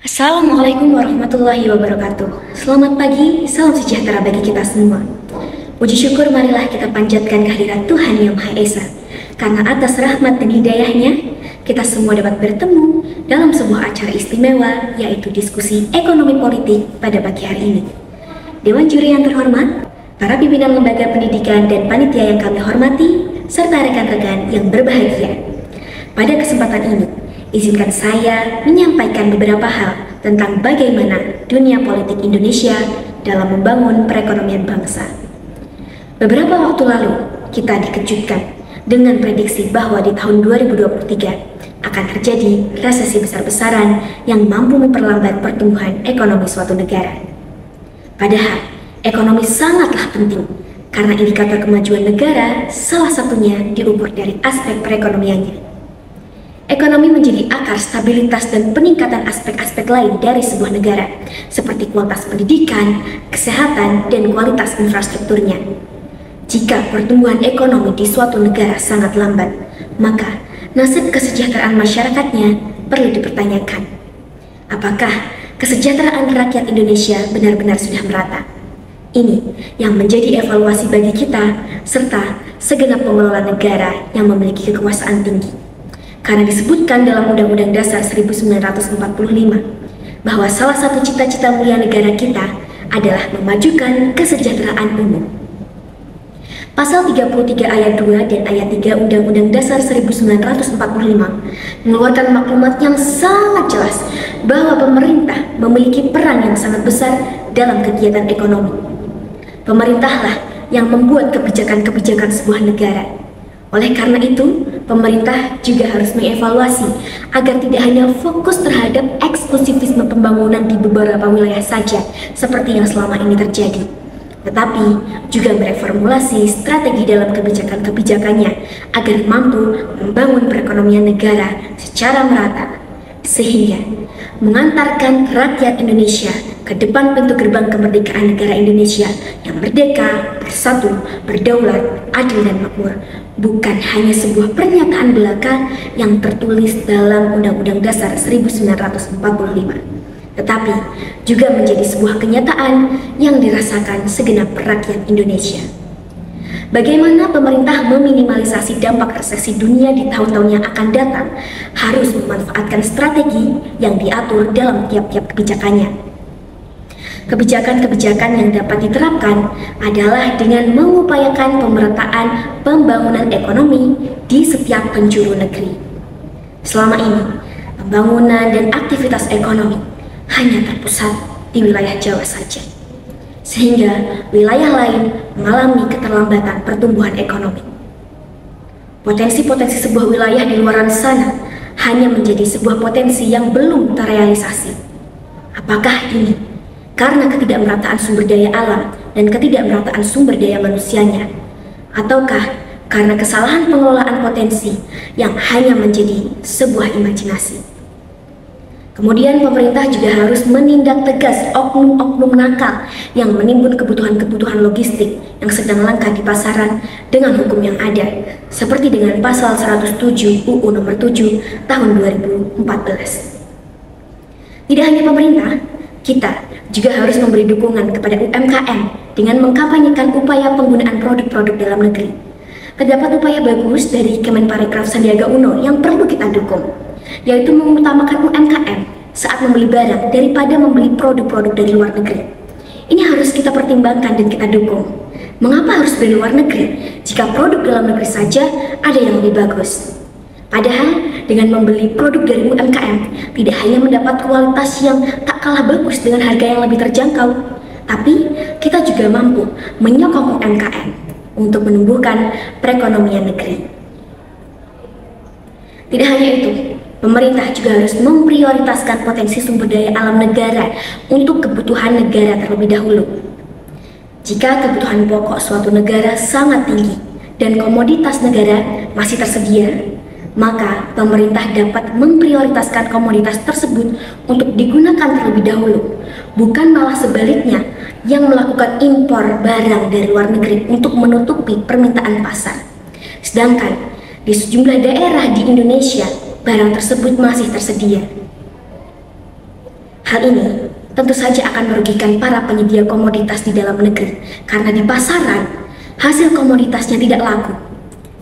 Assalamualaikum warahmatullahi wabarakatuh. Selamat pagi, salam sejahtera bagi kita semua. Puji syukur marilah kita panjatkan kehadirat Tuhan Yang Maha Esa. Karena atas rahmat dan hidayahnya, kita semua dapat bertemu dalam sebuah acara istimewa, yaitu diskusi ekonomi politik pada pagi hari ini. Dewan juri yang terhormat, para pimpinan lembaga pendidikan dan panitia yang kami hormati, serta rekan-rekan yang berbahagia. Pada kesempatan ini, izinkan saya menyampaikan beberapa hal tentang bagaimana dunia politik Indonesia dalam membangun perekonomian bangsa. Beberapa waktu lalu, kita dikejutkan dengan prediksi bahwa di tahun 2023 akan terjadi resesi besar-besaran yang mampu memperlambat pertumbuhan ekonomi suatu negara. Padahal, ekonomi sangatlah penting karena indikator kemajuan negara salah satunya diukur dari aspek perekonomiannya. Ekonomi menjadi akar stabilitas dan peningkatan aspek-aspek lain dari sebuah negara, seperti kualitas pendidikan, kesehatan, dan kualitas infrastrukturnya. Jika pertumbuhan ekonomi di suatu negara sangat lambat, maka nasib kesejahteraan masyarakatnya perlu dipertanyakan. Apakah kesejahteraan rakyat Indonesia benar-benar sudah merata? Ini yang menjadi evaluasi bagi kita, serta segenap pengelola negara yang memiliki kekuasaan tinggi. Karena disebutkan dalam Undang-Undang Dasar 1945 bahwa salah satu cita-cita mulia negara kita adalah memajukan kesejahteraan umum. Pasal 33 ayat 2 dan ayat 3 Undang-Undang Dasar 1945 mengeluarkan maklumat yang sangat jelas bahwa pemerintah memiliki peran yang sangat besar dalam kegiatan ekonomi. Pemerintahlah yang membuat kebijakan-kebijakan sebuah negara. Oleh karena itu, pemerintah juga harus mengevaluasi agar tidak hanya fokus terhadap eksklusivisme pembangunan di beberapa wilayah saja seperti yang selama ini terjadi, tetapi juga mereformulasi strategi dalam kebijakan-kebijakannya agar mampu membangun perekonomian negara secara merata, sehingga mengantarkan rakyat Indonesia ke depan pintu gerbang kemerdekaan negara Indonesia yang merdeka, bersatu, berdaulat, adil dan makmur, bukan hanya sebuah pernyataan belaka yang tertulis dalam Undang-Undang Dasar 1945, tetapi juga menjadi sebuah kenyataan yang dirasakan segenap rakyat Indonesia. Bagaimana pemerintah meminimalisasi dampak resesi dunia di tahun-tahun yang akan datang harus memanfaatkan strategi yang diatur dalam tiap-tiap kebijakannya. Kebijakan-kebijakan yang dapat diterapkan adalah dengan mengupayakan pemerataan pembangunan ekonomi di setiap penjuru negeri. Selama ini, pembangunan dan aktivitas ekonomi hanya terpusat di wilayah Jawa saja, sehingga wilayah lain mengalami keterlambatan pertumbuhan ekonomi. Potensi-potensi sebuah wilayah di luar sana hanya menjadi sebuah potensi yang belum terrealisasi. Apakah ini karena ketidakmerataan sumber daya alam dan ketidakmerataan sumber daya manusianya? Ataukah karena kesalahan pengelolaan potensi yang hanya menjadi sebuah imajinasi? Kemudian pemerintah juga harus menindak tegas oknum-oknum nakal yang menimbun kebutuhan-kebutuhan logistik yang sedang langka di pasaran dengan hukum yang ada, seperti dengan pasal 107 UU nomor 7 tahun 2014. Tidak hanya pemerintah, kita juga harus memberi dukungan kepada UMKM dengan mengkampanyekan upaya penggunaan produk-produk dalam negeri. Terdapat upaya bagus dari Kemenparekraf Sandiaga Uno yang perlu kita dukung, yaitu mengutamakan UMKM saat membeli barang daripada membeli produk-produk dari luar negeri. Ini harus kita pertimbangkan dan kita dukung. Mengapa harus beli luar negeri jika produk dalam negeri saja ada yang lebih bagus? Padahal dengan membeli produk dari UMKM tidak hanya mendapat kualitas yang tak kalah bagus dengan harga yang lebih terjangkau, tapi kita juga mampu menyokong UMKM untuk menumbuhkan perekonomian negeri. Tidak hanya itu, pemerintah juga harus memprioritaskan potensi sumber daya alam negara untuk kebutuhan negara terlebih dahulu. Jika kebutuhan pokok suatu negara sangat tinggi dan komoditas negara masih tersedia, maka pemerintah dapat memprioritaskan komoditas tersebut untuk digunakan terlebih dahulu, bukan malah sebaliknya yang melakukan impor barang dari luar negeri untuk menutupi permintaan pasar. Sedangkan di sejumlah daerah di Indonesia, barang tersebut masih tersedia. Hal ini tentu saja akan merugikan para penyedia komoditas di dalam negeri karena di pasaran hasil komoditasnya tidak laku.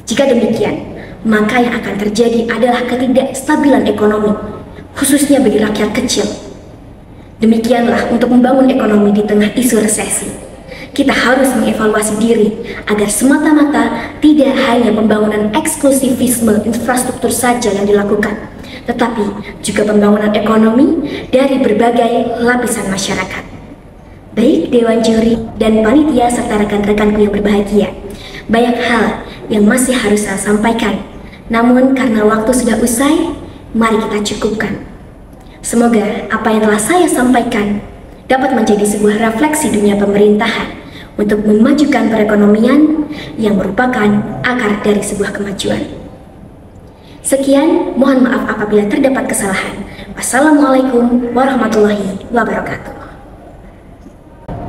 Jika demikian, maka yang akan terjadi adalah ketidakstabilan ekonomi, khususnya bagi rakyat kecil. Demikianlah untuk membangun ekonomi di tengah isu resesi. Kita harus mengevaluasi diri agar semata-mata tidak hanya pembangunan eksklusivisme infrastruktur saja yang dilakukan, tetapi juga pembangunan ekonomi dari berbagai lapisan masyarakat. Baik Dewan Juri dan Panitia serta rekan-rekanku yang berbahagia, banyak hal yang masih harus saya sampaikan. Namun karena waktu sudah usai, mari kita cukupkan. Semoga apa yang telah saya sampaikan dapat menjadi sebuah refleksi dunia pemerintahan untuk memajukan perekonomian yang merupakan akar dari sebuah kemajuan. Sekian, mohon maaf apabila terdapat kesalahan. Wassalamualaikum warahmatullahi wabarakatuh.